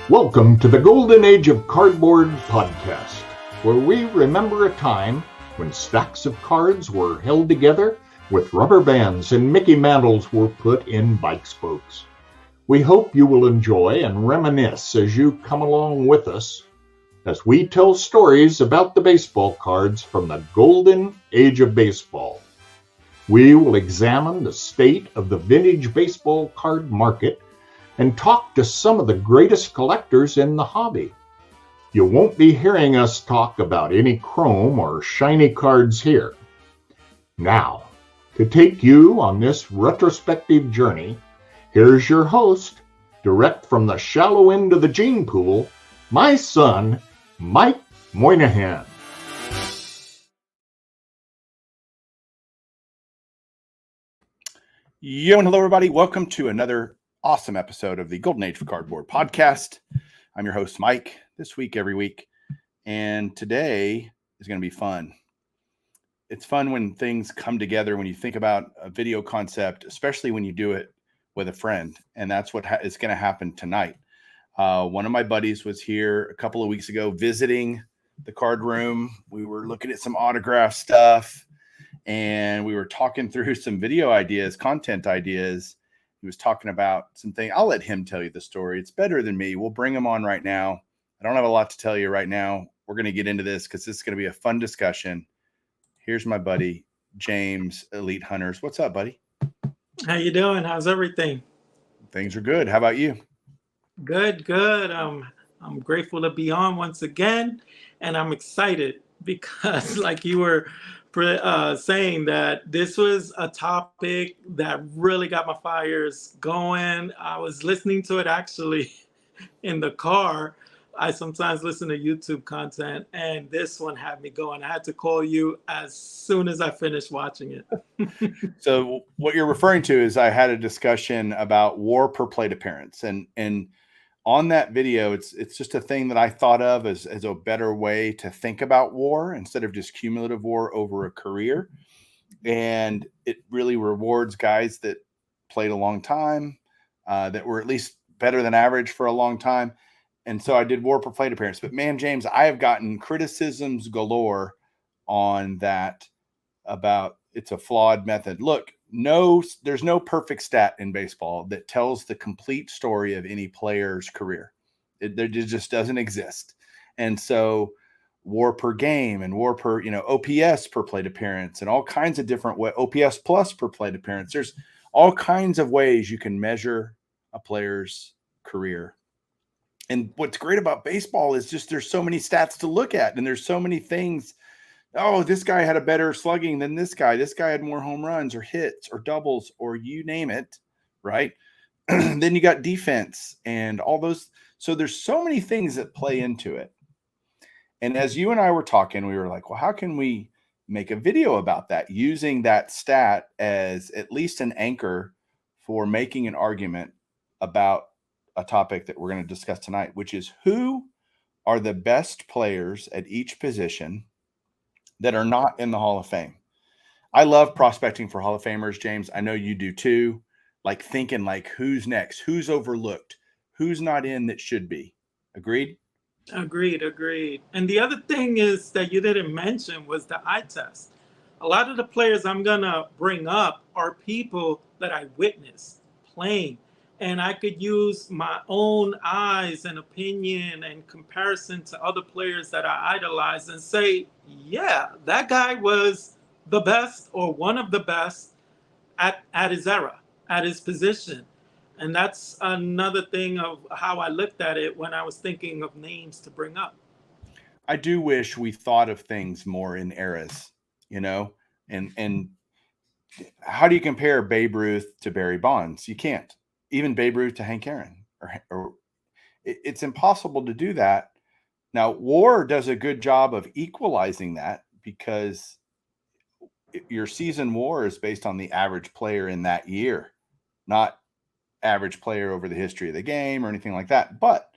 Welcome to the Golden Age of Cardboard podcast, where we remember a time when stacks of cards were held together with rubber bands and Mickey Mantles were put in bike spokes. We hope you will enjoy and reminisce as you come along with us as we tell stories about the baseball cards from the Golden Age of Baseball. We will examine the state of the vintage baseball card market and talk to some of the greatest collectors in the hobby. You won't be hearing us talk about any chrome or shiny cards here. Now, to take you on this retrospective journey, here's your host, direct from the shallow end of the gene pool, my son, Mike Moynihan. Yo and hello everybody. Welcome to another awesome episode of the Golden Age of Cardboard podcast. I'm your host, Mike, this week, every week. And today is going to be fun. It's fun when things come together, when you think about a video concept, especially when you do it with a friend. And that's what is going to happen tonight. One of my buddies was here a couple of weeks ago visiting the card room. We were looking at some autograph stuff and we were talking through some video ideas, content ideas. He was talking about something. I'll let him tell you the story. It's better than me. We'll bring him on right now. I don't have a lot to tell you right now. We're going to get into this because this is going to be a fun discussion. Here's my buddy, James, Elite Hunters. What's up, buddy? How you doing? How's everything? Things are good. How about you? Good. I'm grateful to be on once again, and I'm excited because, like you were saying, that this was a topic that really got my fires going. I was listening to it actually in the car. I sometimes listen to YouTube content, and this one had me going. I had to call you as soon as I finished watching it. So what you're referring to is I had a discussion about WAR per plate appearance, and on that video, it's just a thing that I thought of as a better way to think about WAR instead of just cumulative WAR over a career. And it really rewards guys that played a long time, that were at least better than average for a long time. And so I did WAR per plate appearance. But man, James, I have gotten criticisms galore on that about it's a flawed method. Look, there's no perfect stat in baseball that tells the complete story of any player's career. It just doesn't exist. And so WAR per game and WAR per, OPS per plate appearance and all kinds of different ways, OPS plus per plate appearance. There's all kinds of ways you can measure a player's career. And what's great about baseball is just there's so many stats to look at, and there's so many things. Oh, this guy had a better slugging than this guy. This guy had more home runs or hits or doubles or you name it, right? Then you got defense and all those. So there's so many things that play into it. And as you and I were talking, we were like, well, how can we make a video about that using that stat as at least an anchor for making an argument about a topic that we're going to discuss tonight, which is who are the best players at each position that are not in the Hall of Fame. I love prospecting for Hall of Famers, James. I know you do too. Like thinking like who's next, who's overlooked, who's not in that should be. Agreed? Agreed. And the other thing is that you didn't mention was the eye test. A lot of the players I'm going to bring up are people that I witnessed playing. And I could use my own eyes and opinion and comparison to other players that I idolize and say, yeah, that guy was the best or one of the best at his era, at his position. And that's another thing of how I looked at it when I was thinking of names to bring up. I do wish we thought of things more in eras, and how do you compare Babe Ruth to Barry Bonds? You can't. Even Babe Ruth to Hank Aaron, or it's impossible to do that. Now, WAR does a good job of equalizing that because your season WAR is based on the average player in that year, not average player over the history of the game or anything like that. But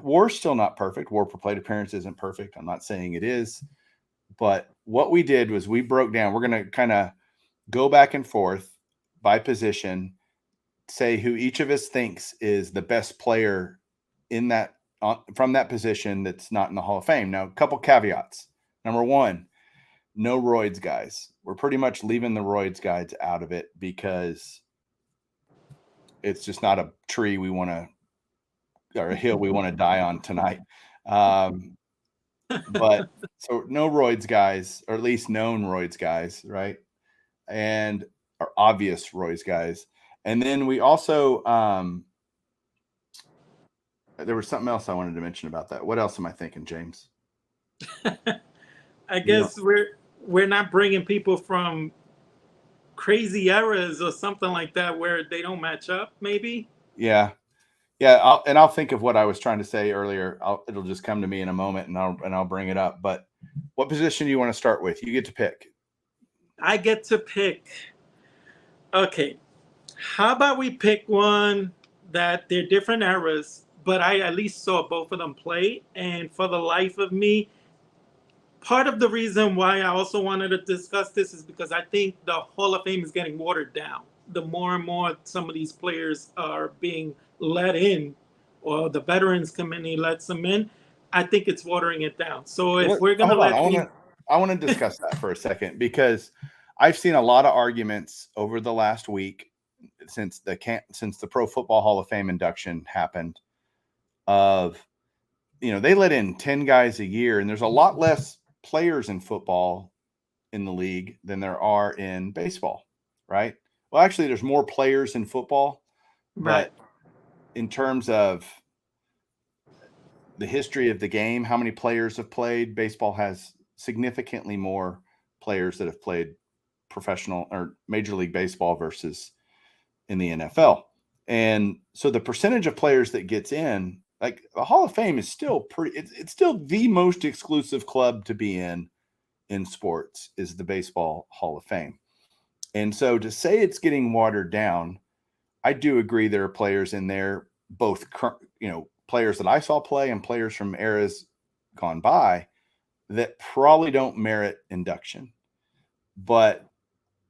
WAR is still not perfect. WAR per plate appearance isn't perfect. I'm not saying it is. But what we did was we broke down. We're going to kind of go back and forth by position, say who each of us thinks is the best player in that from that position that's not in the Hall of Fame. Now, a couple caveats. Number one, no roids guys. We're pretty much leaving the roids guys out of it because it's just not a tree we want to, or a hill we want to die on tonight. But so no roids guys, or at least known roids guys, right? And or obvious roids guys. And then we also there was something else I wanted to mention about that. What else am I thinking, James? I guess we're not bringing people from crazy eras or something like that where they don't match up, maybe. Yeah. I'll think of what I was trying to say earlier. It'll just come to me in a moment, and I'll bring it up. But what position do you want to start with? You get to pick. I get to pick. Okay, how about we pick one that they're different eras, but I at least saw both of them play, and for the life of me, part of the reason why I also wanted to discuss this is because I think the Hall of Fame is getting watered down. The more and more some of these players are being let in, or the Veterans Committee lets them in, I think it's watering it down. So if we're going to let I want to discuss that for a second, because I've seen a lot of arguments over the last week since the Pro Football Hall of Fame induction happened of, they let in 10 guys a year, and there's a lot less players in football in the league than there are in baseball, right? Well, actually, there's more players in football, right. But in terms of the history of the game, how many players have played, baseball has significantly more players that have played professional or Major League Baseball versus in the NFL. And so the percentage of players that gets in, like the Hall of Fame is still it's still the most exclusive club to be in sports, is the Baseball Hall of Fame. And so to say it's getting watered down, I do agree there are players in there, both players that I saw play and players from eras gone by, that probably don't merit induction. But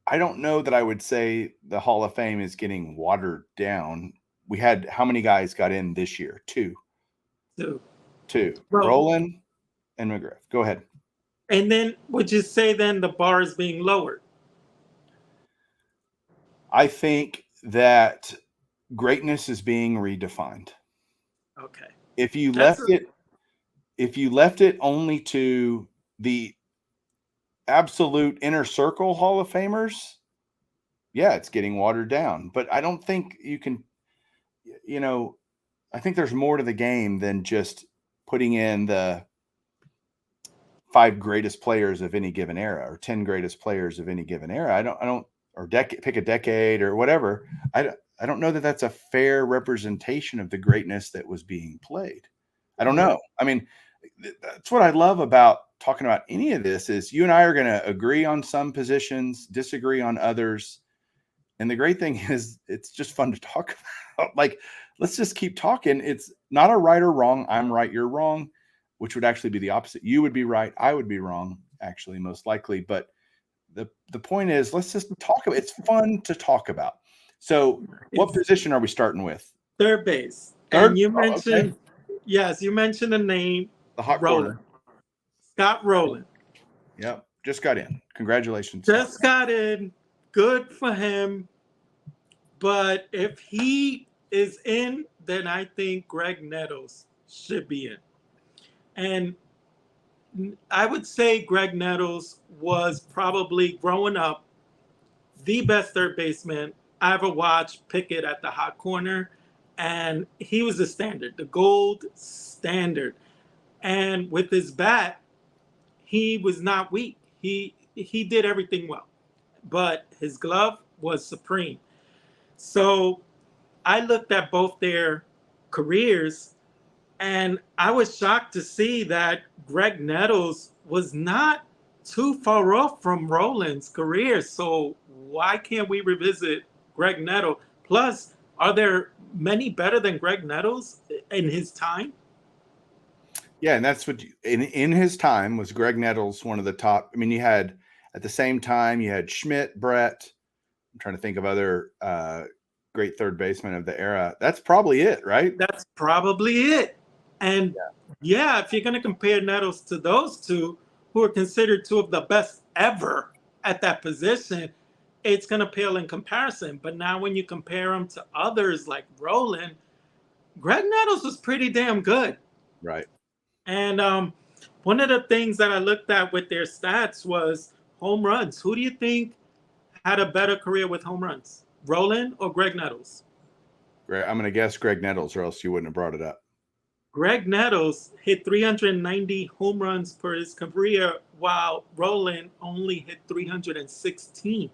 I don't know that I would say the Hall of Fame is getting watered down. We had, how many guys got in this year? Two. Well, Roland and McGriff. Go ahead. And then would you say then the bar is being lowered? I think that greatness is being redefined. Okay. If you left it only to the absolute inner circle Hall of Famers, yeah, it's getting watered down. But I don't think you can, I think there's more to the game than just putting in the 5 greatest players of any given era or 10 greatest players of any given era. Pick a decade or whatever. I don't know that that's a fair representation of the greatness that was being played. I don't know. I mean, that's what I love about talking about any of this, is you and I are going to agree on some positions, disagree on others. And the great thing is it's just fun to talk about. Like, let's just keep talking. It's not a right or wrong. I'm right, you're wrong, which would actually be the opposite. You would be right, I would be wrong, actually, most likely. But the point is, let's just talk about it. It's fun to talk about. So what position are we starting with? Third base. Third? And you mentioned, okay. Yes, you mentioned the name. The hot Roland. corner. Scott Rowland. Yep. Just got in. Congratulations. Just got in. Good for him. But if he is in, then I think Greg Nettles should be in. And I would say Greg Nettles was probably, growing up, the best third baseman I ever watched pick it at the hot corner. And he was the standard, the gold standard. And with his bat, he was not weak. He did everything well. But his glove was supreme. So I looked at both their careers, and I was shocked to see that Greg Nettles was not too far off from Roland's career. So why can't we revisit Greg Nettles? Plus, are there many better than Greg Nettles in his time? Yeah, and that's what in his time was Greg Nettles one of the top. I mean, you had at the same time you had Schmidt, Brett. I'm trying to think of other great third baseman of the era. That's probably it, right? That's probably it. And yeah, if you're going to compare Nettles to those two, who are considered two of the best ever at that position, it's going to pale in comparison. But now when you compare them to others like Roland, Greg Nettles was pretty damn good. Right. And one of the things that I looked at with their stats was home runs. Who do you think had a better career with home runs, Roland or Greg Nettles? I'm going to guess Greg Nettles, or else you wouldn't have brought it up. Greg Nettles hit 390 home runs per his career, while Roland only hit 316.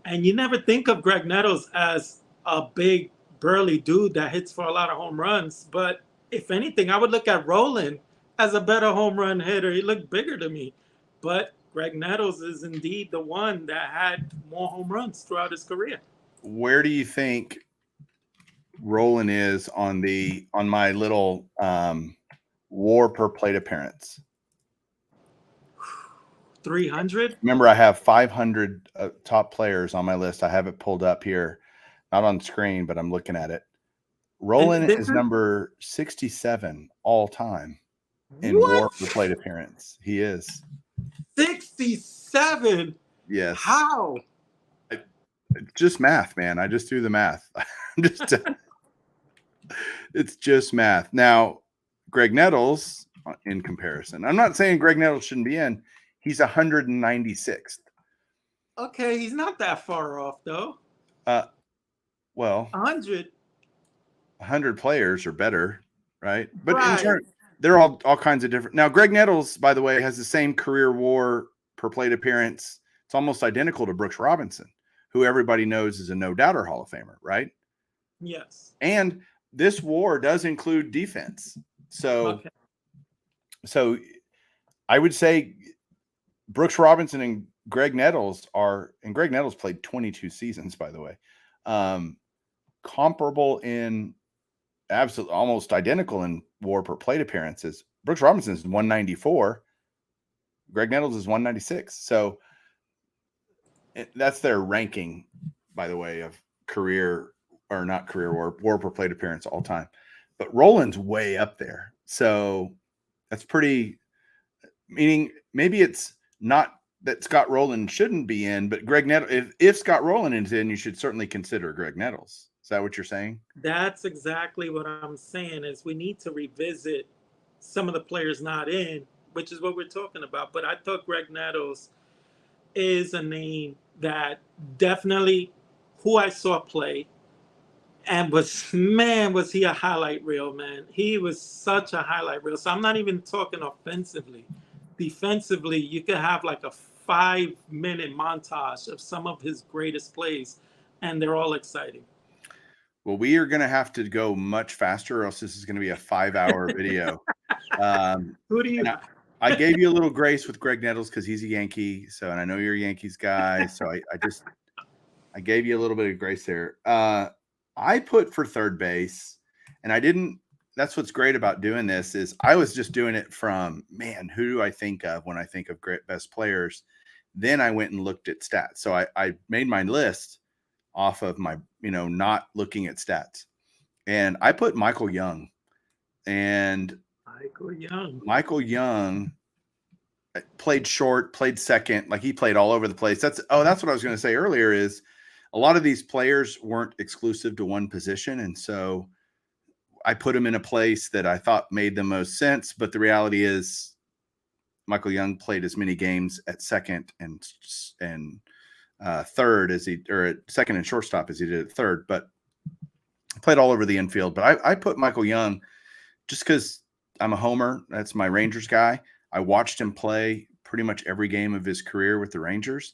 And you never think of Greg Nettles as a big, burly dude that hits for a lot of home runs. But if anything, I would look at Roland as a better home run hitter. He looked bigger to me. But Greg Nettles is indeed the one that had more home runs throughout his career. Where do you think Roland is on my little WAR per plate appearance? 300. Remember, I have 500 top players on my list. I have it pulled up here, not on screen, but I'm looking at it. Roland is number 67 all time in WAR per plate appearance. He is 67. Yes. How? It's just math, man. I just do the math. It's just math. Now, Greg Nettles, in comparison, I'm not saying Greg Nettles shouldn't be in. He's 196th. Okay, he's not that far off, though. Well, 100 players are better, right? But in turn, they're all kinds of different. Now, Greg Nettles, by the way, has the same career WAR per plate appearance. It's almost identical to Brooks Robinson, who everybody knows is a no-doubter Hall of Famer, right? Yes. And this WAR does include defense. So I would say Brooks Robinson and Greg Nettles Greg Nettles played 22 seasons, by the way, comparable in absolutely almost identical in WAR per plate appearances. Brooks Robinson is 194. Greg Nettles is 196. So that's their ranking, by the way, of career or not career WAR per plate appearance all time. But Roland's way up there. So that's pretty, meaning maybe it's not that Scott Rolen shouldn't be in, but Greg Nettles, if Scott Rolen is in, you should certainly consider Greg Nettles. Is that what you're saying? That's exactly what I'm saying, is we need to revisit some of the players not in, which is what we're talking about. But I thought Greg Nettles is a name that definitely, who I saw play, and was he a highlight reel, man. He was such a highlight reel. So I'm not even talking offensively. Defensively, you could have like a 5-minute montage of some of his greatest plays, and they're all exciting. Well, we are going to have to go much faster, or else this is going to be a 5-hour video. Who do you? I gave you a little grace with Greg Nettles because he's a Yankee. So, and I know you're a Yankees guy. So I gave you a little bit of grace there. I put for third base, and I didn't. That's what's great about doing this is I was just doing it from, man, who do I think of when I think of great best players? Then I went and looked at stats. So I made my list off of my, not looking at stats. And I put Michael Young. And Michael Young played short, played second, like he played all over the place. That's what I was going to say earlier is a lot of these players weren't exclusive to one position. And so I put him in a place that I thought made the most sense. But the reality is Michael Young played as many games at second and third or at second and shortstop as he did at third, but played all over the infield. But I put Michael Young just because I'm a homer. That's my Rangers guy. I watched him play pretty much every game of his career with the Rangers.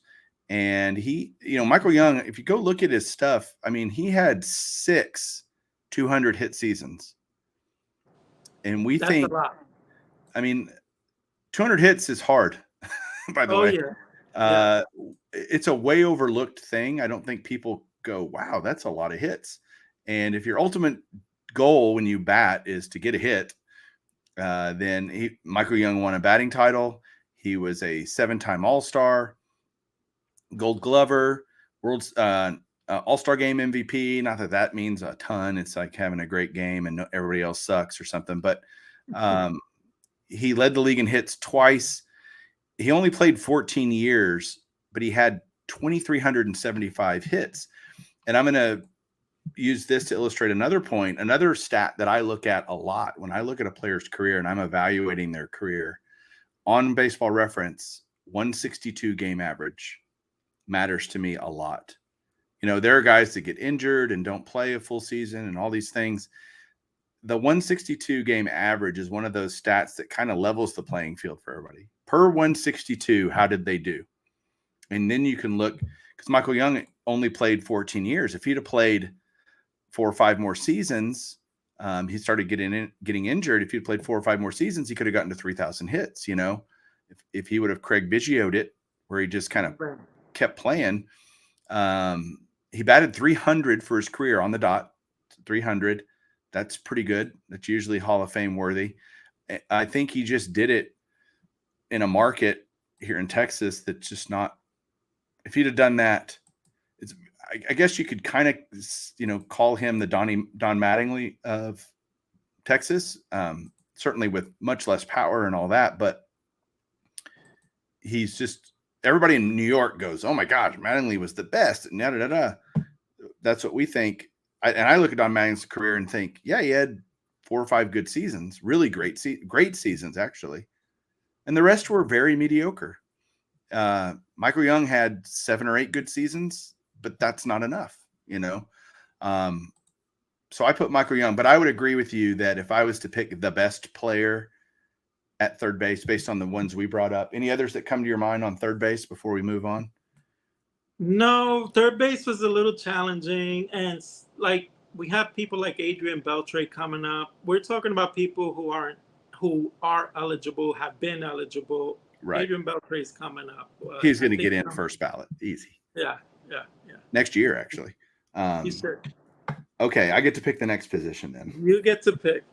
And he, Michael Young, if you go look at his stuff, I mean, he had 6 200 hit seasons. And that's think, a lot. I mean, 200 hits is hard, by the way. Yeah. It's a way overlooked thing. I don't think people go, wow, that's a lot of hits. And if your ultimate goal when you bat is to get a hit, then Michael Young won a batting title. He was a 7-time All-Star, Gold Glover, All-Star Game MVP. Not that that means a ton. It's like having a great game and everybody else sucks or something. But he led the league in hits twice. He only played 14 years, but he had 2,375 hits. And I'm going to use this to illustrate another point, another stat that I look at a lot when I look at a player's career and I'm evaluating their career. On Baseball Reference, 162 game average matters to me a lot. You know, there are guys that get injured and don't play a full season and all these things. The 162 game average is one of those stats that kind of levels the playing field for everybody. Per 162, how did they do? And then you can look, because Michael Young only played 14 years. If he'd have played 4 or 5 more seasons, he started getting injured. If he'd played 4 or 5 more seasons, he could have gotten to 3,000 hits. You know, if he would have Craig Biggio'd it, where he just kind of kept playing, he batted 300 for his career on the dot. 300. That's pretty good. That's usually Hall of Fame worthy. I think he just did it in a market here in Texas that's just not. If he'd have done that, I guess you could kind of, you know, call him the Don Mattingly of Texas, certainly with much less power and all that. But he's just, everybody in New York goes, oh my gosh, Mattingly was the best. And that's what we think. I look at Don Mattingly's career and think, yeah, he had 4 or 5 good seasons, really great seasons, actually. And the rest were very mediocre. Michael Young had 7 or 8 good seasons, but that's not enough, you know? So I put Michael Young, but I would agree with you that if I was to pick the best player at third base based on the ones we brought up, any others that come to your mind on third base before we move on? No, third base was a little challenging. And like, we have people like Adrian Beltre coming up. We're talking about people who are eligible, have been eligible. Right. Adrian Beltre is coming up. He's going to get in first ballot. Easy. Yeah. Next year, actually. You should. Okay, I get to pick the next position then. You get to pick.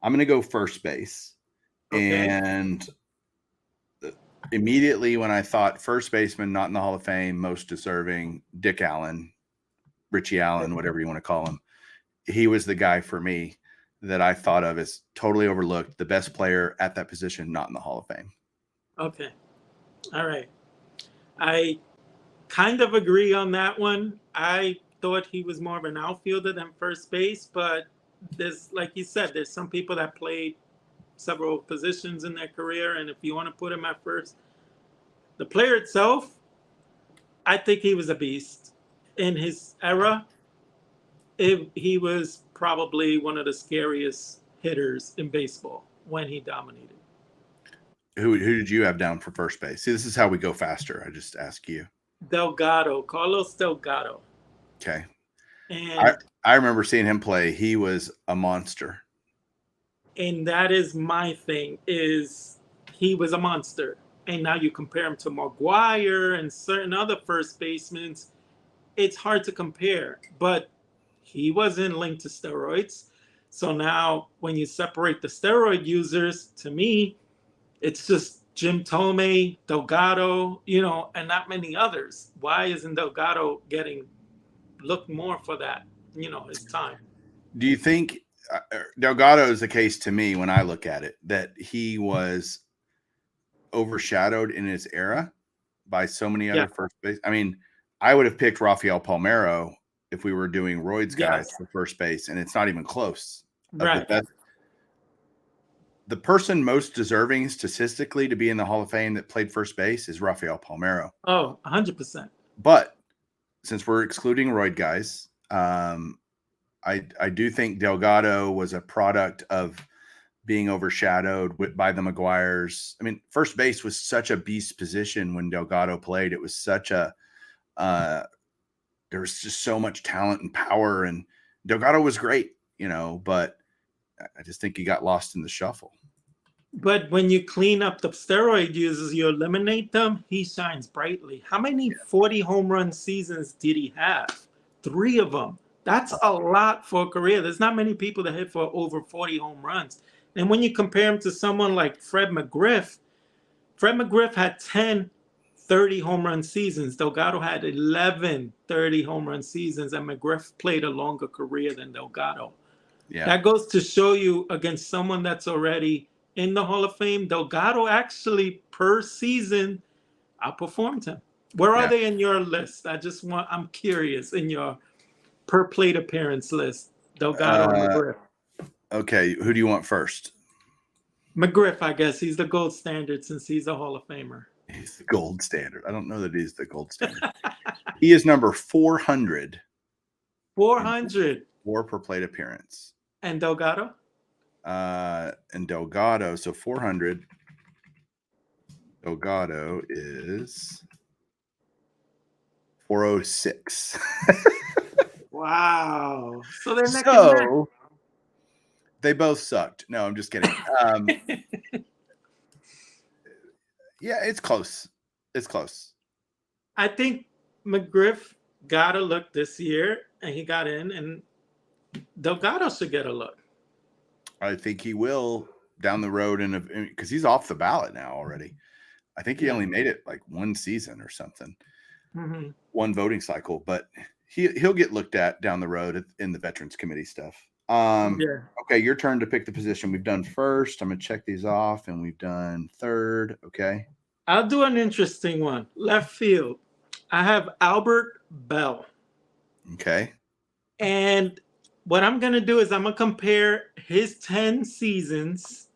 I'm going to go first base. Okay. And immediately when I thought first baseman, not in the Hall of Fame, most deserving, Dick Allen, Richie Allen, whatever you want to call him, he was the guy for me that I thought of as totally overlooked, the best player at that position, not in the Hall of Fame. Okay. All right. I kind of agree on that one. I thought he was more of an outfielder than first base, but there's, like you said, there's some people that played several positions in their career, and if you want to put him at first, the player itself, I think he was a beast. In his era, he was probably one of the scariest hitters in baseball when he dominated. Who did you have down for first base? See, this is how we go faster. I just ask you. Delgado, Carlos Delgado. Okay. And I remember seeing him play. He was a monster. And that is my thing, is he was a monster. And now you compare him to McGwire and certain other first basemen, it's hard to compare. But he wasn't linked to steroids. So now when you separate the steroid users, to me, it's just Jim Thome, Delgado, you know, and not many others. Why isn't Delgado getting looked more for that, you know, his time? Do you think Delgado is the case to me when I look at it, that he was overshadowed in his era by so many other first base? I mean, I would have picked Rafael Palmeiro if we were doing Royd's guys for first base, and it's not even close. Right. The person most deserving statistically to be in the Hall of Fame that played first base is Rafael Palmeiro. Oh, 100%. But since we're excluding Royd guys, I do think Delgado was a product of being overshadowed by the McGwires. I mean, first base was such a beast position when Delgado played. It was such a there was just so much talent and power, and Delgado was great, you know, but I just think he got lost in the shuffle. But when you clean up the steroid users, you eliminate them, he shines brightly. How many 40 home run seasons did he have? 3 of them. That's a lot for a career. There's not many people that hit for over 40 home runs. And when you compare him to someone like Fred McGriff had 10 30 home run seasons. Delgado had 11 30 home run seasons, and McGriff played a longer career than Delgado. Yeah. That goes to show you against someone that's already in the Hall of Fame. Delgado actually per season outperformed him. Where are they in your list? I'm curious in your per plate appearance list, Delgado and McGriff. Okay, who do you want first? McGriff, I guess. He's the gold standard since he's a Hall of Famer. He's the gold standard. I don't know that he's the gold standard. He is number 400. 400. WAR per plate appearance. And Delgado? And Delgado, so 400. Delgado is 406. Wow. So they're neck and neck. They both sucked. No, I'm just kidding. Yeah, it's close. It's close. I think McGriff got a look this year, and he got in, and Delgado should get a look. I think he will down the road, because he's off the ballot now already. I think he only made it like one season or something, one voting cycle, but he'll get looked at down the road in the Veterans Committee stuff. Okay, your turn to pick the position. We've done first. I'm gonna check these off, and we've done third. Okay, I'll do an interesting one. Left field. I have Albert Bell. Okay. And what I'm gonna do is I'm gonna compare his 10 seasons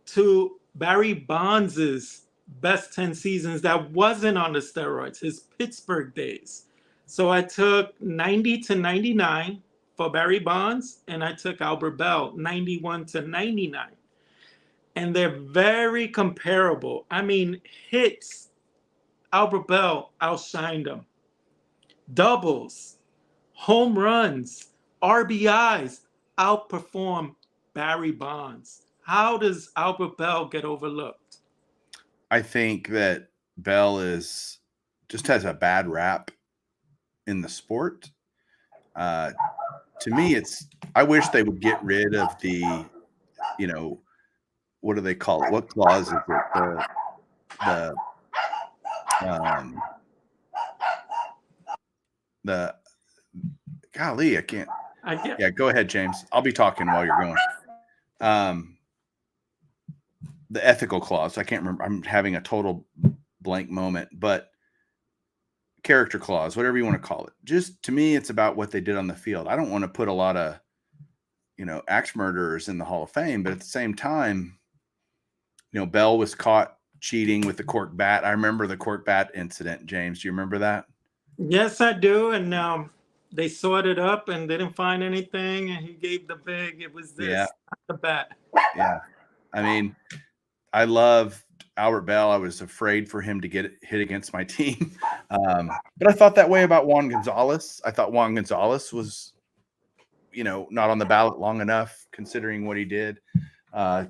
to Barry Bonds's best 10 seasons that wasn't on the steroids, his Pittsburgh days. So I took 90 to 99 for Barry Bonds, and I took Albert Bell 91 to 99. And they're very comparable. I mean, hits, Albert Bell outshined him. Doubles, home runs, RBIs outperform Barry Bonds. How does Albert Bell get overlooked? I think that Bell just has a bad rap in the sport. To me, I wish they would get rid of the, what do they call it? What clause is it? Golly, I can't. Yeah, go ahead, James. I'll be talking while you're going. The ethical clause. I can't remember. I'm having a total blank moment, but character clause, whatever you want to call it. Just to me, it's about what they did on the field. I don't want to put a lot of, axe murderers in the Hall of Fame, but at the same time, Bell was caught cheating with the cork bat. I remember the cork bat incident. James, do you remember that? Yes, I do. And they sorted up and didn't find anything, and he gave the big. It was this, not the bat. Yeah, I mean, I love Albert Bell. I was afraid for him to get hit against my team, but I thought that way about Juan Gonzalez. I thought Juan Gonzalez was, not on the ballot long enough considering what he did. Bell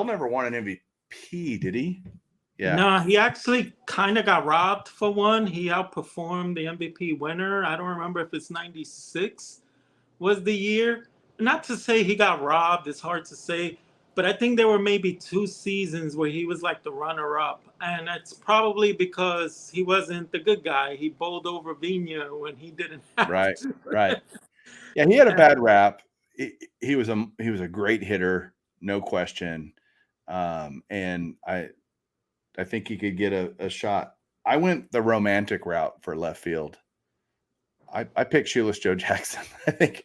never won an MVP, did he? Yeah. No, he actually kind of got robbed for one. He outperformed the MVP winner. I don't remember if it's 96 was the year. Not to say he got robbed. It's hard to say. But I think there were maybe 2 seasons where he was like the runner-up. And that's probably because he wasn't the good guy. He bowled over Vina when he didn't have to. Right. Yeah, he had a bad rap. He was a great hitter, no question. And I think he could get a shot. I went the romantic route for left field. I picked Shoeless Joe Jackson. I think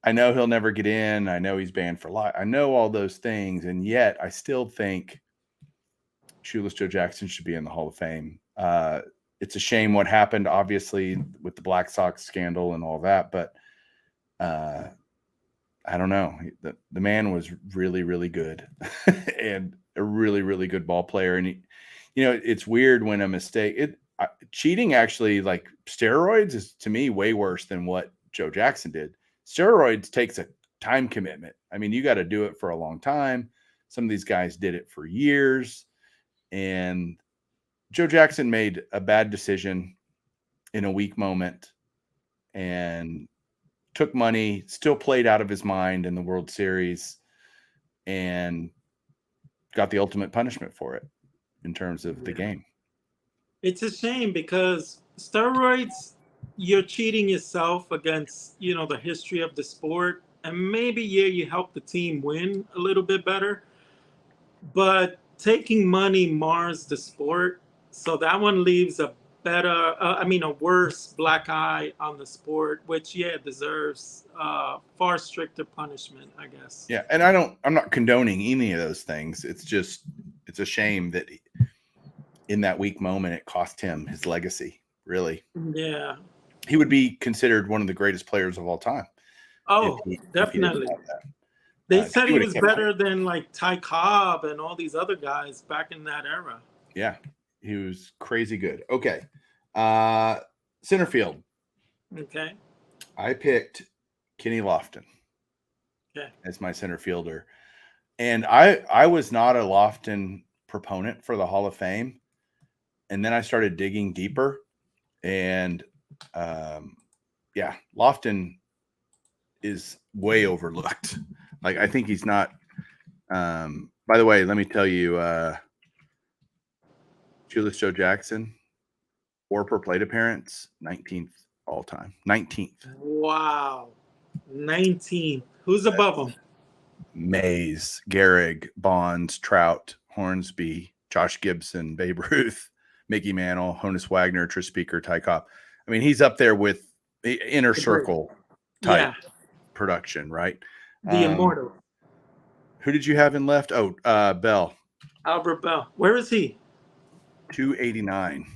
I know he'll never get in. I know he's banned for life. I know all those things, and yet I still think Shoeless Joe Jackson should be in the Hall of Fame. It's a shame what happened, obviously, with the Black Sox scandal and all that, but I don't know. The man was really, really good and a really, really good ball player. And it's weird when a mistake, cheating actually, like steroids, is to me way worse than what Joe Jackson did. Steroids takes a time commitment. I mean, you got to do it for a long time. Some of these guys did it for years, and Joe Jackson made a bad decision in a weak moment and took money, still played out of his mind in the World Series, and got the ultimate punishment for it in terms of the game. It's a shame because steroids, you're cheating yourself against, the history of the sport. And maybe, yeah, you help the team win a little bit better. But taking money mars the sport. So that one leaves a a worse black eye on the sport, which, yeah, deserves far stricter punishment, I guess. Yeah. And I'm not condoning any of those things. It's a shame that in that weak moment, it cost him his legacy, really. Yeah. He would be considered one of the greatest players of all time. Oh, if he definitely. didn't have that. They said he would've was kept better than like Ty Cobb and all these other guys back in that era. Yeah, he was crazy good. Okay. Center field. Okay. I picked Kenny Lofton Okay. as my center fielder. And I was not a Lofton proponent for the Hall of Fame. And then I started digging deeper. And Lofton is way overlooked. Like, I think he's not. By the way, let me tell you, Julius Joe Jackson, WAR per plate appearance, 19th all time. 19th. Wow. 19. Who's above him? Mays, Gehrig, Bonds, Trout, Hornsby, Josh Gibson, Babe Ruth, Mickey Mantle, Honus Wagner, Tris Speaker, Ty Cobb. I mean, he's up there with the inner circle type production, right? The immortal. Who did you have in left? Oh, Bell. Albert Bell. Where is he? 289.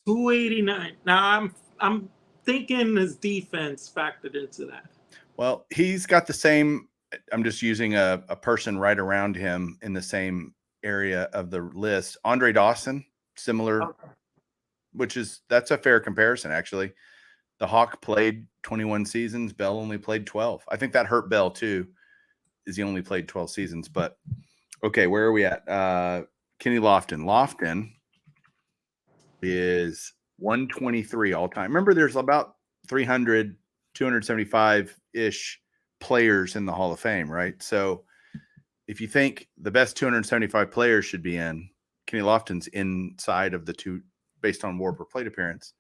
289. Now I'm thinking his defense factored into that. Well, he's got the same. I'm just using a person right around him in the same area of the list. Andre Dawson, similar, that's a fair comparison, actually. The Hawk played 21 seasons. Bell only played 12. I think that hurt Bell too, is he only played 12 seasons. But okay, where are we at? Kenny Lofton. Lofton is 123 all time. Remember, there's about 300, 275-ish players in the Hall of Fame, right? So if you think the best 275 players should be in, Kenny Lofton's inside of the two based on WAR per plate appearance.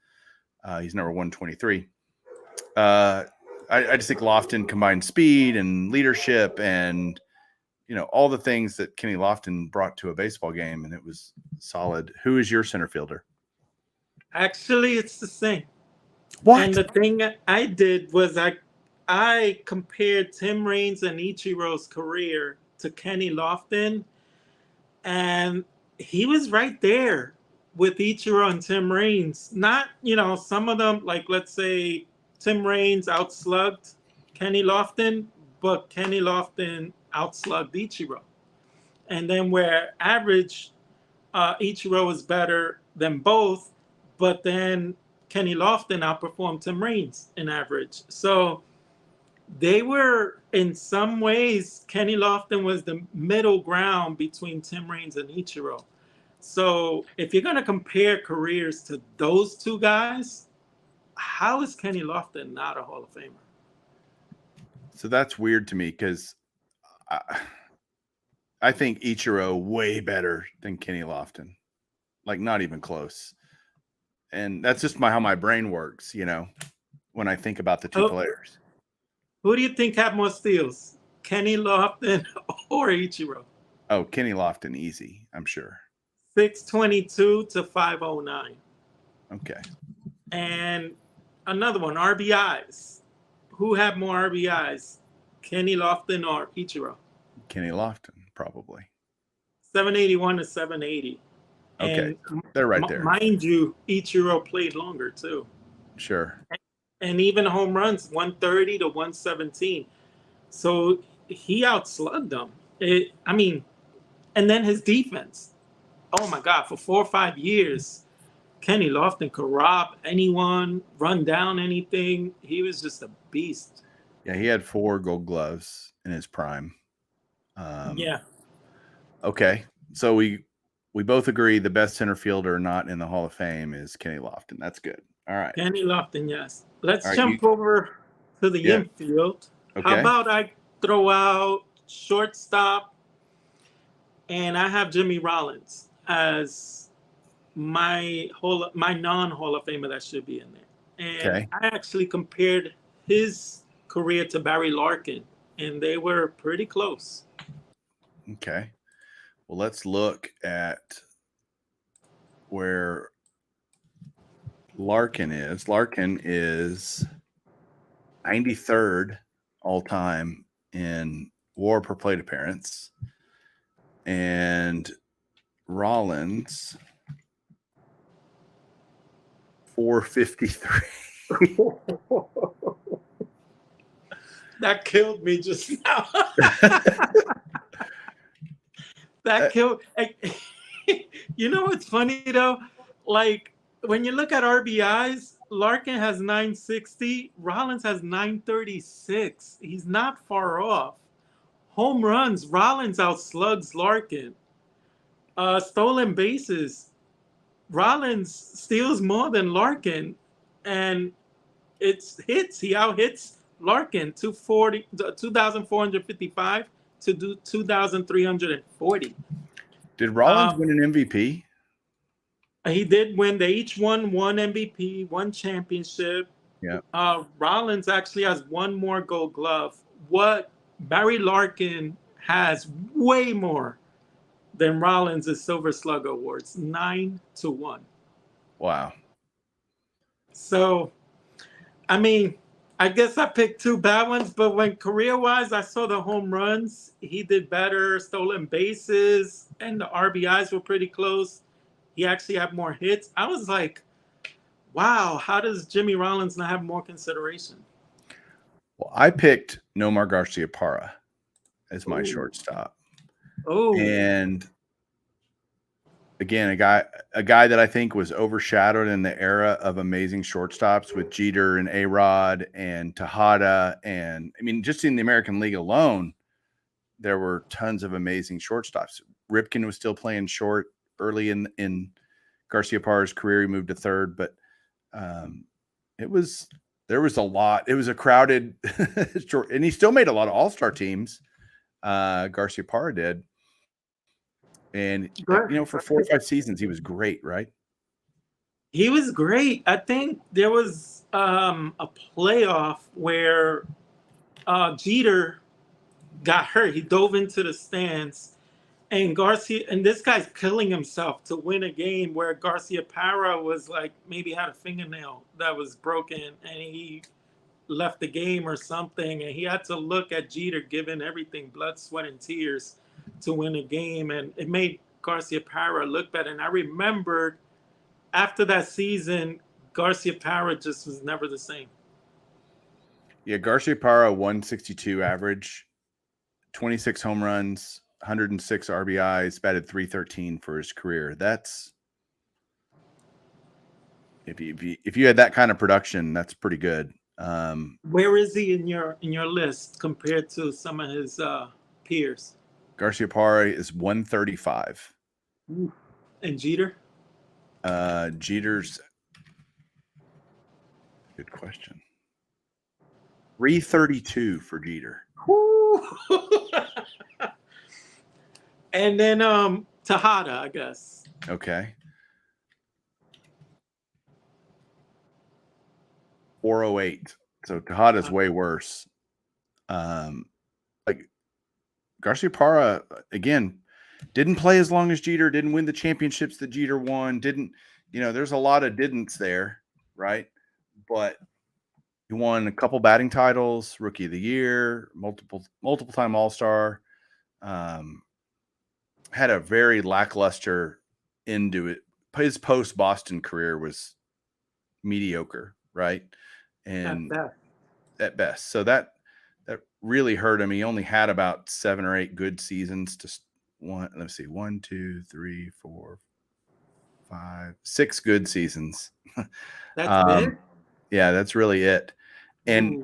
He's number 123. I just think Lofton combined speed and leadership and, all the things that Kenny Lofton brought to a baseball game, and it was solid. Who is your center fielder? Actually, it's the same. What? And the thing I did was I compared Tim Raines and Ichiro's career to Kenny Lofton, and he was right there with Ichiro and Tim Raines. Not, some of them, like let's say Tim Raines outslugged Kenny Lofton, but Kenny Lofton outslugged Ichiro. And then where average, Ichiro was better than both, but then Kenny Lofton outperformed Tim Raines in average. So they were, in some ways, Kenny Lofton was the middle ground between Tim Raines and Ichiro. So if you're going to compare careers to those two guys, how is Kenny Lofton not a Hall of Famer? So that's weird to me because I think Ichiro way better than Kenny Lofton. Like, not even close. And that's just how my brain works, when I think about the two players. Who do you think had more steals, Kenny Lofton or Ichiro? Oh, Kenny Lofton, easy, I'm sure. 622 to 509. Okay. And another one, RBIs. Who had more RBIs, Kenny Lofton or Ichiro? Kenny Lofton, probably. 781 to 780. Okay, they're right there. Mind you, Ichiro played longer too. Sure. And even home runs, 130 to 117. So he outslugged them. And then his defense. Oh my God, for 4 or 5 years, Kenny Lofton could rob anyone, run down anything. He was just a beast. Yeah, he had 4 Gold Gloves in his prime. Yeah. Okay, so we both agree the best center fielder not in the Hall of Fame is Kenny Lofton. That's good. All right. Kenny Lofton, yes. Let's jump over to the infield. Okay. How about I throw out shortstop? and I have Jimmy Rollins as my non Hall of Famer that should be in there. And Okay. I actually compared his career to Barry Larkin, and they were pretty close. Okay. Well, let's look at where Larkin is. Larkin is 93rd all time in WAR per plate appearance, and Rollins 453. That killed me just now. That killed. You know what's funny though? Like when you look at RBIs, Larkin has 960, Rollins has 936. He's not far off. Home runs, Rollins outslugs Larkin. Stolen bases, Rollins steals more than Larkin, and it's hits. He out hits Larkin 2,455 to do 2,340. Did Rollins win an MVP? He did win. They each won one MVP, one championship. Yeah. Rollins actually has one more Gold Glove. What Barry Larkin has way more than Rollins' Silver Slugger awards, 9-1. Wow. So, I mean, I guess I picked two bad ones, but when career-wise, I saw the home runs. He did better. Stolen bases and the RBIs were pretty close. He actually had more hits. I was like, wow, how does Jimmy Rollins not have more consideration? Well, I picked Nomar Garciaparra as my Ooh. shortstop. Oh, And again, a guy that I think was overshadowed in the era of amazing shortstops with Jeter and A-Rod and Tejada. And I mean, just in the American League alone, there were tons of amazing shortstops. Ripken was still playing short early in Garciaparra's career. He moved to third, but there was a lot. It was a crowded short, and he still made a lot of all-star teams. Garciaparra did. And, for 4 or 5 seasons, he was great, right? he was great. I think there was a playoff where Jeter got hurt. He dove into the stands, and Garcia, and this guy's killing himself to win a game where Garciaparra was like maybe had a fingernail that was broken, and he left the game or something, and he had to look at Jeter giving everything, blood, sweat, and tears to win a game, and it made Garciaparra look better. And I remembered after that season, Garciaparra just was never the same. Yeah, Garciaparra 162 average, 26 home runs, 106 RBIs, batted .313 for his career. That's if you had that kind of production, that's pretty good. Where is he in your list compared to some of his peers? Garciaparra is 135. And Jeter? Jeter's good question. 332 for Jeter. And then Tejada, I guess. Okay. 408. So Tejada's way worse. Like Garciaparra, again, didn't play as long as Jeter, didn't win the championships that Jeter won, there's a lot of didn'ts there, right? But he won a couple batting titles, Rookie of the Year, multiple time All-Star. Had a very lackluster end to it. His post-Boston career was mediocre, right? And at best. So that really hurt him. He only had about 7 or 8 good seasons to one. Let's see, 1, 2, 3, 4, 5, 6 good seasons. That's it? Yeah, that's really it. And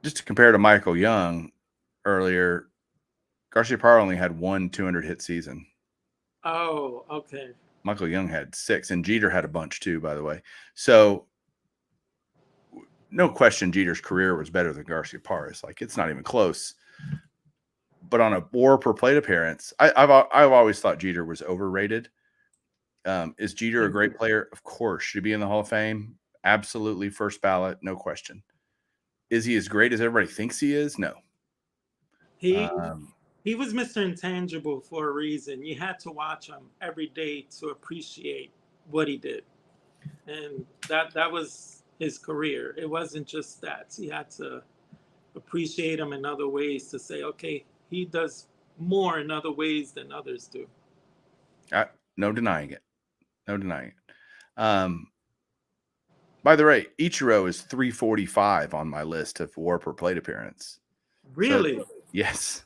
just to compare to Michael Young earlier, Garciaparra only had 1 200-hit season. Oh, okay. Michael Young had 6, and Jeter had a bunch too, by the way. So no question Jeter's career was better than Garciaparra's. Like, it's not even close. But on a WAR per plate appearance, I've always thought Jeter was overrated. Is Jeter a great player? Of course. Should he be in the Hall of Fame? Absolutely, first ballot, no question. Is he as great as everybody thinks he is? No. He was Mr. Intangible for a reason. You had to watch him every day to appreciate what he did, and that was his career. It wasn't just stats. He had to appreciate him in other ways to say, okay, he does more in other ways than others do. No denying it. No denying it. By the way, Ichiro is 345 on my list of WAR per plate appearance. Really? So, yes.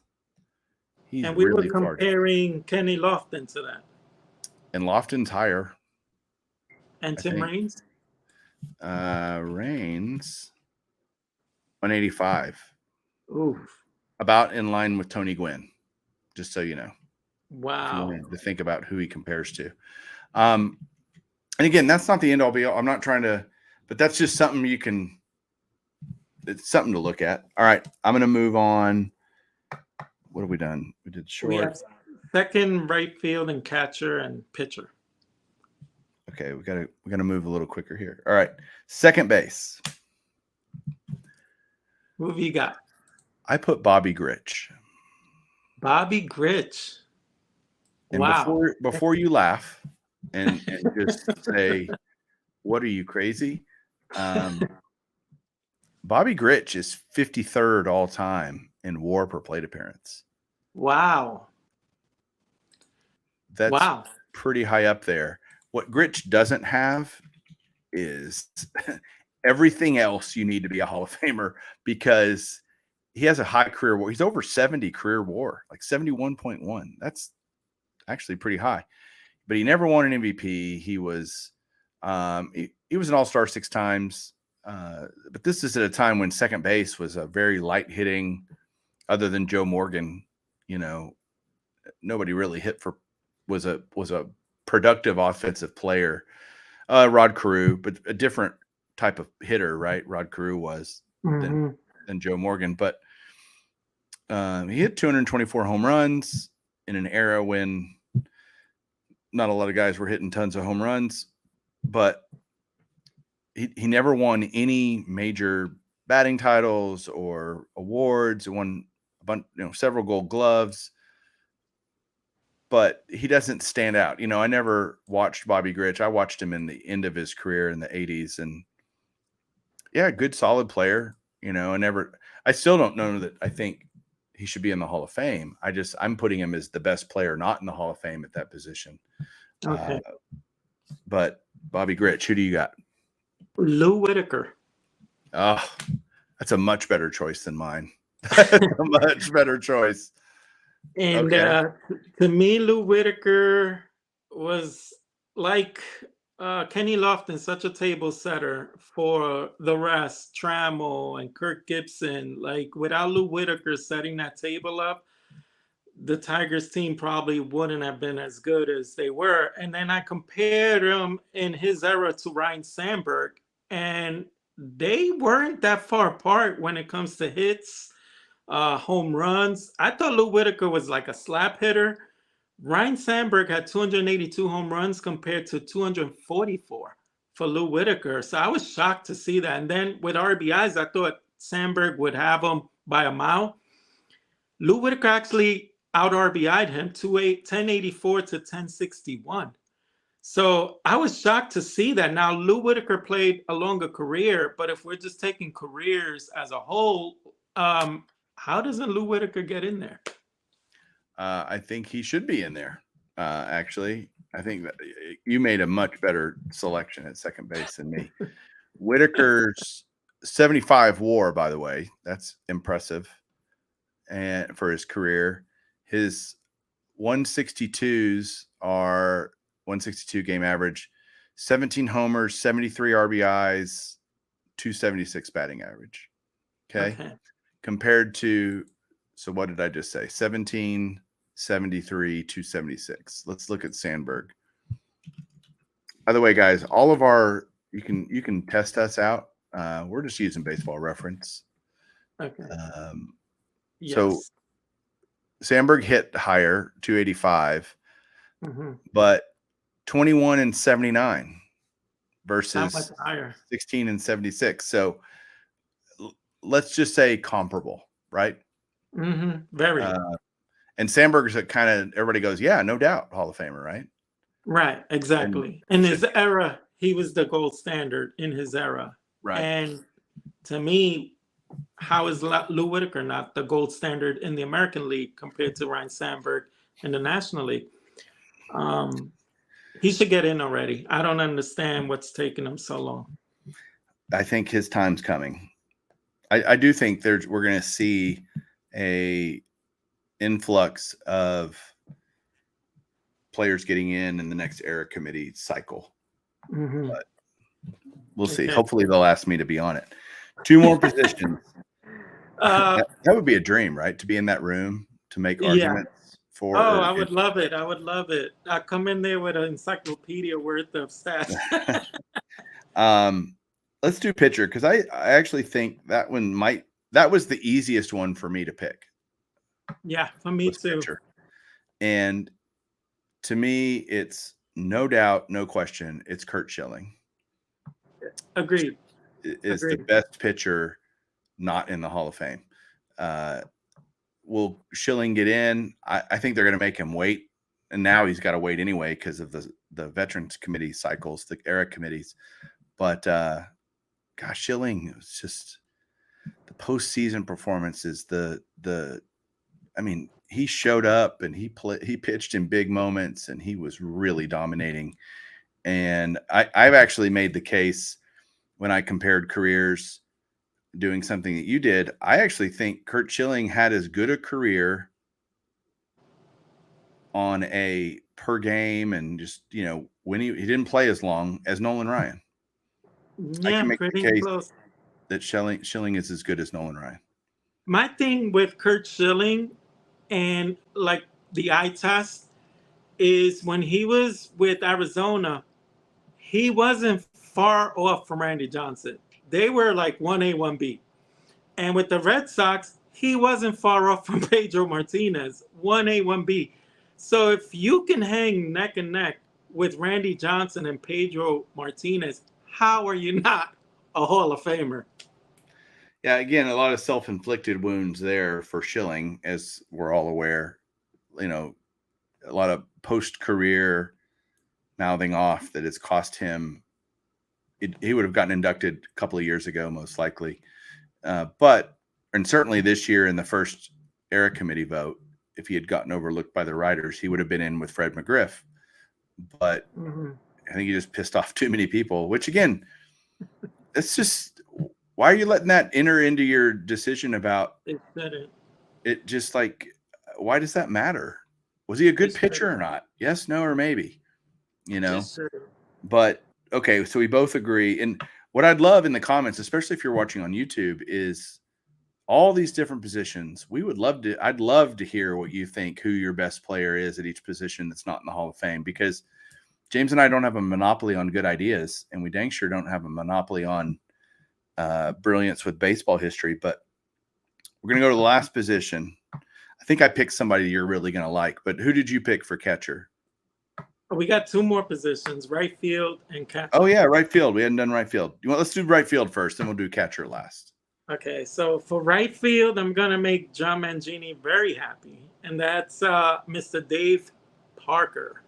He's and we really were comparing Kenny Lofton to that. And Lofton's higher. And Tim Raines? Raines, 185. Oof. About in line with Tony Gwynn, just so you know. Wow. If you want to think about who he compares to. And again, that's not the end all be all. I'm not trying to, but that's just something it's something to look at. All right. I'm going to move on. What have we done? We did short. We have second, right field, and catcher and pitcher. Okay. We got to move a little quicker here. All right. Second base. Who have you got? I put Bobby Grich. Bobby Grich. And wow. Before you laugh and just say, what are you, crazy? Bobby Grich is 53rd all time in WAR per plate appearance. Wow. That's pretty high up there. What Grich doesn't have is everything else you need to be a Hall of Famer, because he has a high career WAR. He's over 70 career WAR, like 71.1. That's actually pretty high. But he never won an MVP. He was he was an all-star 6 times. But this is at a time when second base was a very light hitting, other than Joe Morgan, nobody really hit for was a productive offensive player. Rod Carew, but a different type of hitter, right? Rod Carew was than Joe Morgan, but he hit 224 home runs in an era when not a lot of guys were hitting tons of home runs, but he never won any major batting titles or awards. He won a bunch, several Gold Gloves, but he doesn't stand out. I never watched Bobby Grich. I watched him in the end of his career in the 80s, and yeah, good, solid player. I still don't know that I think he should be in the Hall of Fame. I'm putting him as the best player not in the Hall of Fame at that position. Okay. But Bobby Grich, who do you got? Lou Whitaker. Oh, that's a much better choice than mine. That's a much better choice. And to me, Lou Whitaker was like Kenny Lofton, such a table setter for the rest, Trammell and Kirk Gibson. Like, without Lou Whitaker setting that table up, the Tigers team probably wouldn't have been as good as they were. And then I compared him in his era to Ryan Sandberg, and they weren't that far apart when it comes to hits, home runs. I thought Lou Whitaker was like a slap hitter. Ryan Sandberg had 282 home runs compared to 244 for Lou Whitaker. So I was shocked to see that. And then with RBIs, I thought Sandberg would have him by a mile. Lou Whitaker actually out RBI'd him 1084 to 1061. So I was shocked to see that. Now, Lou Whitaker played a longer career, but if we're just taking careers as a whole, how doesn't Lou Whitaker get in there? I think he should be in there. Actually, I think that you made a much better selection at second base than me. Whitaker's 75 WAR, by the way, that's impressive. And for his career, his 162s are 162 game average, 17 homers, 73 RBIs, 276 batting average. Okay. Compared to, so what did I just say? 17, 73, 276. Let's look at Sandberg. By the way, guys, all of our, you can test us out. We're just using Baseball Reference. Okay. Yes. So Sandberg hit higher, 285, Mm-hmm. but 21 and 79 That much versus higher. 16 and 76. So let's just say comparable, right? Mm-hmm. Very. And Sandberg's kind of, everybody goes, yeah, no doubt, Hall of Famer, right? Right, And exactly. In his should be. era, he was the gold standard in his era. Right. And to me, how is Lou Whitaker not the gold standard in the American League compared to Ryan Sandberg in the National League? He should get in already. I don't understand what's taking him so long. I think his time's coming. I do think we're going to see a influx of players getting in the next era committee cycle. Mm-hmm. But we'll see. Okay. Hopefully they'll ask me to be on it. 2 more positions. That would be a dream, right? To be in that room to make arguments for. Oh, I would love it. I would love it. I come in there with an encyclopedia worth of stats. Let's do pitcher, because I actually think that was the easiest one for me to pick. Yeah, for me too. Pitcher. And to me, it's no doubt, no question, it's Curt Schilling. Agreed. Is the best pitcher not in the Hall of Fame. Will Schilling get in? I think they're going to make him wait. And now he's got to wait anyway because of the Veterans Committee cycles, the era committees. But gosh, Schilling was just the postseason performances. I mean, he showed up and he pitched in big moments and he was really dominating. And I've actually made the case when I compared careers, doing something that you did. I actually think Curt Schilling had as good a career on a per game and just, when he didn't play as long as Nolan Ryan. Yeah, I can make pretty the case close. that Schilling is as good as Nolan Ryan. My thing with Curt Schilling and like the eye test is when he was with Arizona, he wasn't far off from Randy Johnson. They were like 1A, 1B. And with the Red Sox, he wasn't far off from Pedro Martinez, 1A, 1B. So if you can hang neck and neck with Randy Johnson and Pedro Martinez, how are you not a Hall of Famer? Yeah, again, a lot of self-inflicted wounds there for Schilling, as we're all aware. A lot of post-career mouthing off that has cost him. He would have gotten inducted a couple of years ago, most likely. And certainly this year in the first era committee vote, if he had gotten overlooked by the writers, he would have been in with Fred McGriff. But I think he just pissed off too many people, which again, it's just, why are you letting that enter into your decision about it? Just like, why does that matter? Was he a good pitcher or not? Yes, no, or maybe, but okay. So we both agree. And what I'd love in the comments, especially if you're watching on YouTube, is all these different positions. I'd love to hear what you think, who your best player is at each position that's not in the Hall of Fame, because James and I don't have a monopoly on good ideas, and we dang sure don't have a monopoly on brilliance with baseball history. But we're going to go to the last position. I think I picked somebody you're really going to like, but who did you pick for catcher? We got 2 more positions, right field and catcher. Oh yeah, right field. We hadn't done right field. Let's do right field first, then we'll do catcher last. Okay, so for right field, I'm going to make John Mangini very happy, and that's Mr. Dave Parker.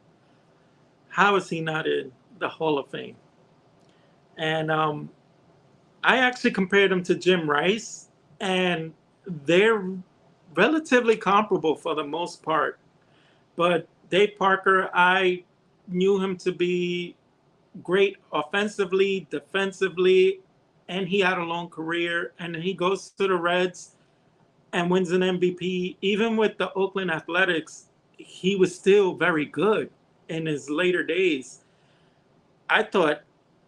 How is he not in the Hall of Fame? And I actually compared him to Jim Rice, and they're relatively comparable for the most part. But Dave Parker, I knew him to be great offensively, defensively, and he had a long career. And he goes to the Reds and wins an MVP. Even with the Oakland Athletics, he was still very good in his later days. I thought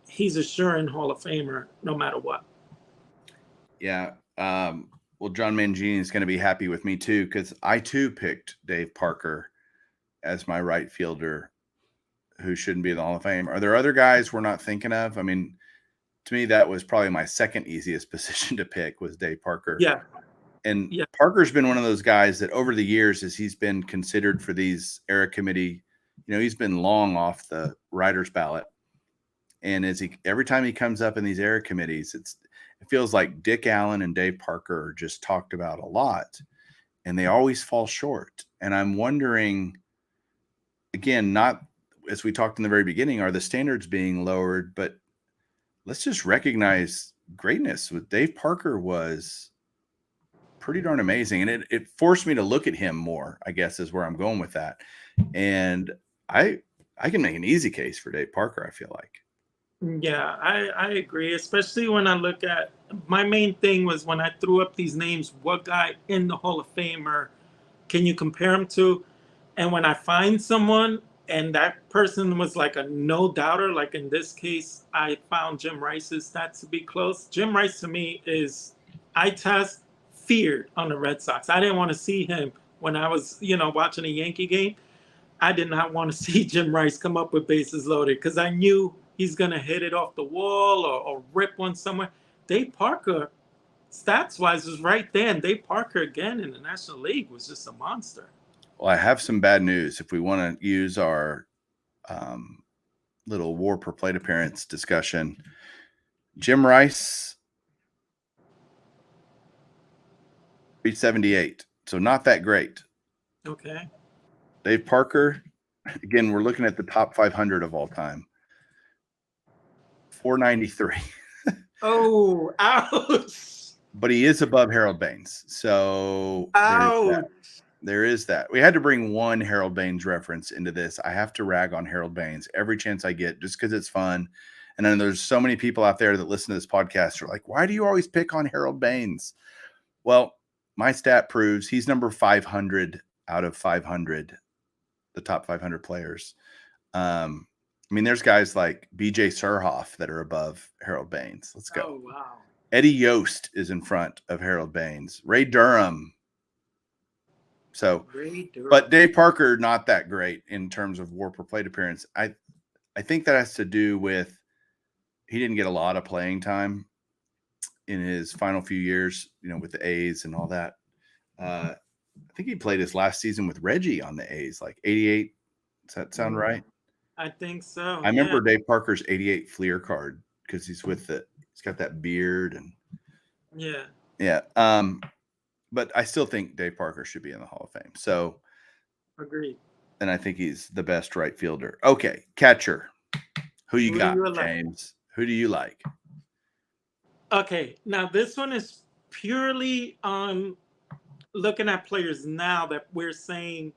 he's a sure Hall of Famer no matter what. Yeah. Well, John Mangini is going to be happy with me too, because I too picked Dave Parker as my right fielder who shouldn't be in the Hall of Fame. Are there other guys we're not thinking of? I mean, to me, that was probably my second easiest position to pick, was Dave Parker. Yeah. And Yeah. Parker's been one of those guys that over the years, as he's been considered for these era committee, he's been long off the writer's ballot. And every time he comes up in these era committees, it feels like Dick Allen and Dave Parker are just talked about a lot, and they always fall short. And I'm wondering, again, not as we talked in the very beginning, are the standards being lowered? But let's just recognize greatness. With Dave Parker was pretty darn amazing, and it forced me to look at him more, I guess, is where I'm going with that. And I can make an easy case for Dave Parker, I feel like. Yeah, I agree, especially when I look at my main thing was when I threw up these names, what guy in the Hall of Famer can you compare him to? And when I find someone and that person was like a no doubter, like in this case, I found Jim Rice's stats to be close. Jim Rice to me is eye test feared on the Red Sox. I didn't want to see him when I was, watching a Yankee game. I did not want to see Jim Rice come up with bases loaded because I knew he's going to hit it off the wall or rip one somewhere. Dave Parker, stats wise, was right there. And Dave Parker, again, in the National League, was just a monster. Well, I have some bad news. If we want to use our little WAR per plate appearance discussion, Jim Rice, 378. So not that great. Okay. Dave Parker, again, we're looking at the top 500 of all time. 493. Oh, ouch. But he is above Harold Baines. So Ouch. there is that. We had to bring one Harold Baines reference into this. I have to rag on Harold Baines every chance I get just because it's fun. And then there's so many people out there that listen to this podcast are like, why do you always pick on Harold Baines? Well, my stat proves he's number 500 out of 500, the top 500 players. There's guys like BJ Surhoff that are above Harold Baines. Let's go. Oh, wow. Eddie Yost is in front of Harold Baines. Ray Durham. So, but Dave Parker, not that great in terms of WAR per plate appearance. I think that has to do with he didn't get a lot of playing time in his final few years, with the A's and all that. I think he played his last season with Reggie on the A's, like 88. Does that sound right? I think so. I remember Dave Parker's 88 Fleer card because he's got that beard and yeah. But I still think Dave Parker should be in the Hall of Fame. So agreed. And I think he's the best right fielder. Okay, catcher. Who you got, James? Who do you like? Okay, now this one is purely on looking at players now that we're saying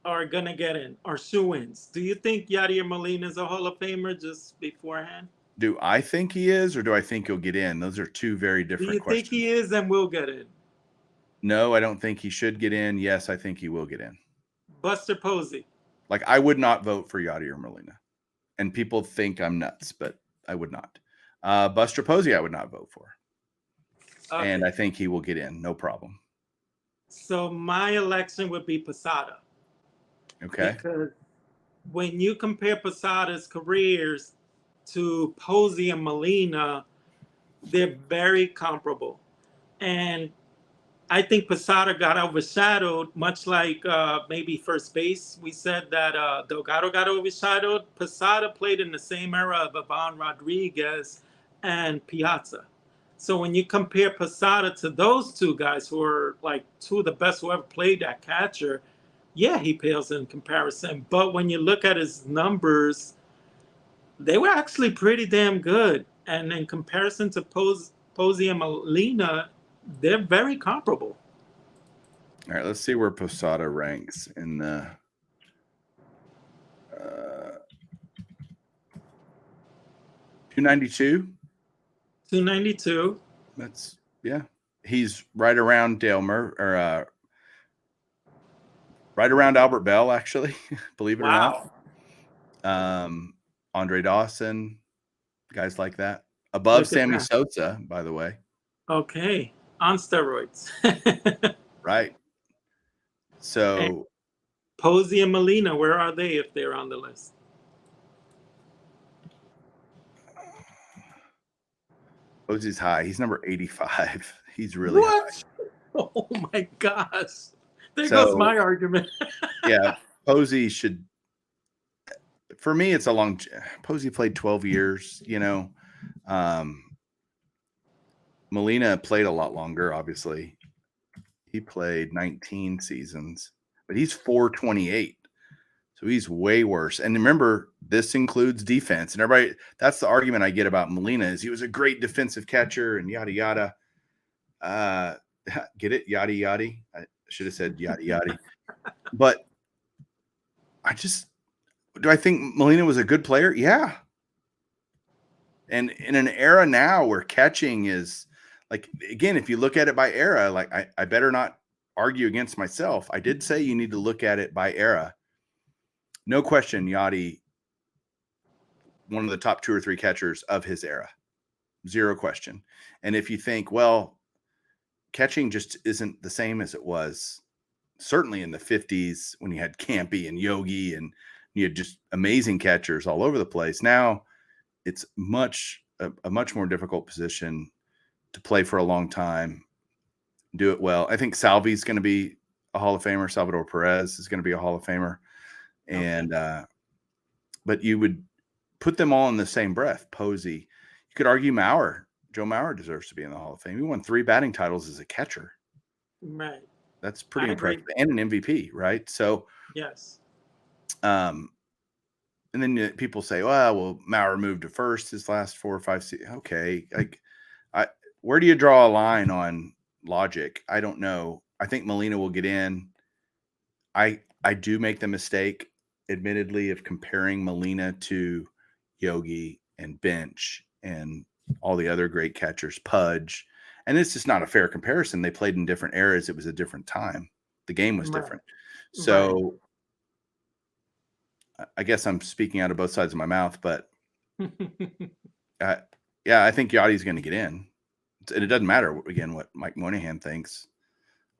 are going to get in, are shoo-ins. Do you think Yadier Molina is a Hall of Famer just beforehand? Do I think he is, or do I think he'll get in? Those are two very different questions. Do you think he is and will get in? No, I don't think he should get in. Yes, I think he will get in. Buster Posey. Like, I would not vote for Yadier Molina. And people think I'm nuts, but I would not. Buster Posey, I would not vote for. Okay. And I think he will get in. No problem. So my election would be Posada. Okay. Because when you compare Posada's careers to Posey and Molina, they're very comparable. And I think Posada got overshadowed, much like maybe first base. We said that Delgado got overshadowed. Posada played in the same era of Ivan Rodriguez and Piazza. So when you compare Posada to those two guys who are like two of the best who ever played that catcher, yeah, he pales in comparison. But when you look at his numbers, they were actually pretty damn good. And in comparison to Posey and Molina, they're very comparable. All right, let's see where Posada ranks in the 292. 292. That's He's right around right around Albert Bell, actually. Believe it or not. Andre Dawson, guys like that. Above Sammy Sosa, by the way. Okay, on steroids. Right. So and Posey and Molina, where are they if they're on the list? Posey's high. He's number 85. He's really high. Oh my gosh. There goes So my argument. yeah, Posey should. For me, it's a long. Posey played 12 years. Molina played a lot longer. Obviously, he played 19 seasons, but he's 428. So he's way worse. And remember, this includes defense. And everybody, that's the argument I get about Molina is he was a great defensive catcher and yada yada. Get it? Yada yada. I should have said yada yada. But do I think Molina was a good player? Yeah. And in an era now where catching is like, again, if you look at it by era, like I better not argue against myself. I did say you need to look at it by era. No question, Yachty, one of the top 2 or 3 catchers of his era. Zero question. And if you think, well, catching just isn't the same as it was certainly in the 50s when you had Campy and Yogi and you had just amazing catchers all over the place. Now it's a much more difficult position to play for a long time, do it well. I think Salvi's going to be a Hall of Famer. Salvador Perez is going to be a Hall of Famer. And, but you would put them all in the same breath. Posey, you could argue Joe Mauer deserves to be in the Hall of Fame. He won 3 batting titles as a catcher. Right. That's pretty impressive. And an MVP, right? So, yes. And then people say, well, Mauer moved to first his last 4 or 5 seasons. Okay. Where do you draw a line on logic? I don't know. I think Molina will get in. I do make the mistake, admittedly, of comparing Molina to Yogi and Bench and all the other great catchers, Pudge. And it's just not a fair comparison. They played in different eras. It was a different time. The game was different. So I guess I'm speaking out of both sides of my mouth, but I think Yachty's going to get in. And it doesn't matter, again, what Mike Moynihan thinks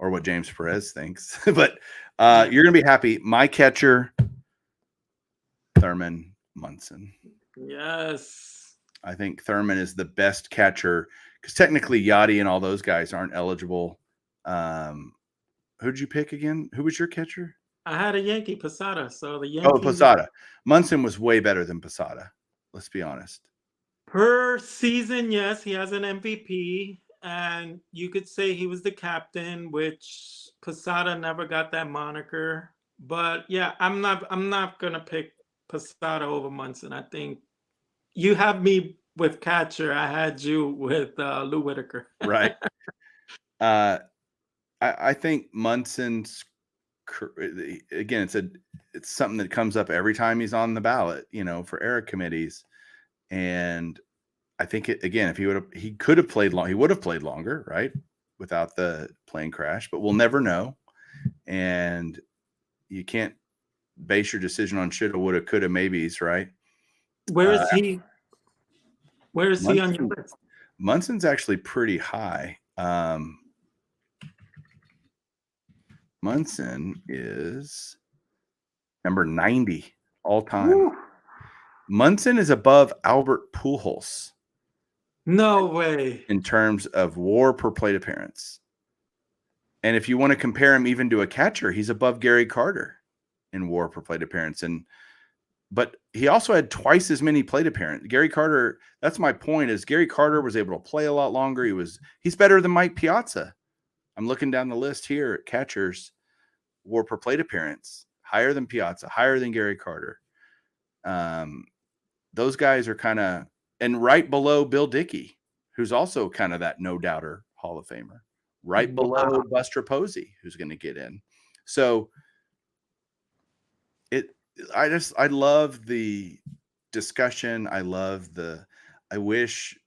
or what James Perez thinks. But you're going to be happy. My catcher, Thurman Munson. Yes. I think Thurman is the best catcher because technically Yachty and all those guys aren't eligible. Who'd you pick again? Who was your catcher? I had a Yankee, Posada. So the Yankees. Oh, Posada. Munson was way better than Posada. Let's be honest. Per season, yes, he has an MVP. And you could say he was the captain, which Posada never got that moniker. But yeah, I'm not gonna pick Posada over Munson. I think you have me with catcher. I had you with Lou Whitaker. Right. I think Munson's, again, it's something that comes up every time he's on the ballot, for era committees. And I think if he could have played long, he would have played longer, right? Without the plane crash, but we'll never know. And you can't base your decision on shoulda, woulda, coulda, maybes, right? Where is he? Where is he on your list? Munson's actually pretty high. Munson is number 90 all time. Woo. Munson is above Albert Pujols. No way. In terms of WAR per plate appearance. And if you want to compare him even to a catcher, he's above Gary Carter in WAR per plate appearance. But he also had twice as many plate appearances. Gary Carter, that's my point, is Gary Carter was able to play a lot longer. He's better than Mike Piazza. I'm looking down the list here at catchers, WAR per plate appearance, higher than Piazza, higher than Gary Carter. Those guys are kind of, and right below Bill Dickey, who's also kind of that no-doubter Hall of Famer. Right below Buster Posey, who's going to get in. So I love the discussion. I wish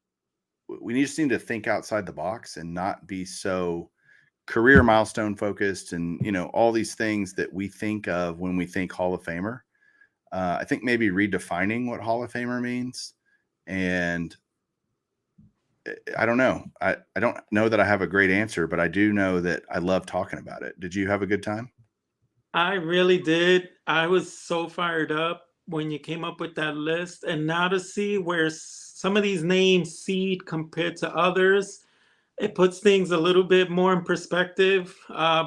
we just need to think outside the box and not be so career milestone focused and, all these things that we think of when we think Hall of Famer. I think maybe redefining what Hall of Famer means. And I don't know. I don't know that I have a great answer, but I do know that I love talking about it. Did you have a good time? I really did. I was so fired up when you came up with that list. And now to see where some of these names seed compared to others, It puts things a little bit more in perspective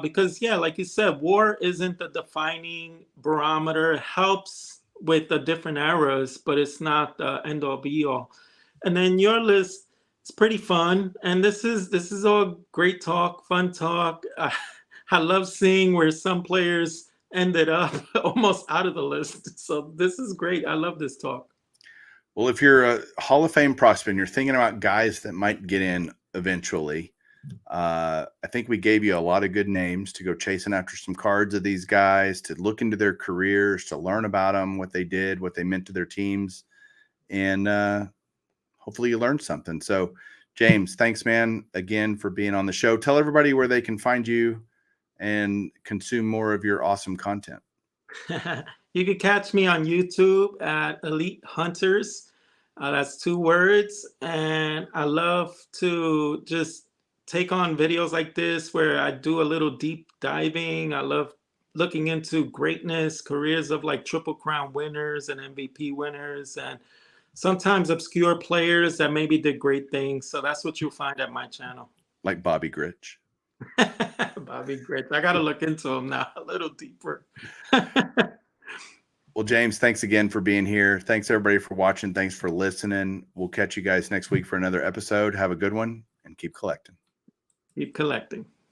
because, yeah, like you said, war isn't the defining barometer. It helps with the different eras, but it's not the end all be all. And then your list is pretty fun, and this is all great talk, fun talk. I love seeing where some players ended up almost out of the list. So this is great. I love this talk. Well, if you're a Hall of Fame prospect and you're thinking about guys that might get in eventually, I think we gave you a lot of good names to go chasing after some cards of these guys, to look into their careers, to learn about them, what they did, what they meant to their teams. And hopefully you learned something. So, James, thanks, man, again for being on the show. Tell everybody where they can find you and consume more of your awesome content. You can catch me on YouTube at Elite Hunters. That's 2 words. And I love to just take on videos like this where I do a little deep diving. I love looking into greatness, careers of like Triple Crown winners and MVP winners, and sometimes obscure players that maybe did great things. So that's what you'll find at my channel. Like Bobby Gritch. Bobby Gritch. I got to look into him now a little deeper. Well, James, thanks again for being here. Thanks, everybody, for watching. Thanks for listening. We'll catch you guys next week for another episode. Have a good one and keep collecting. Keep collecting.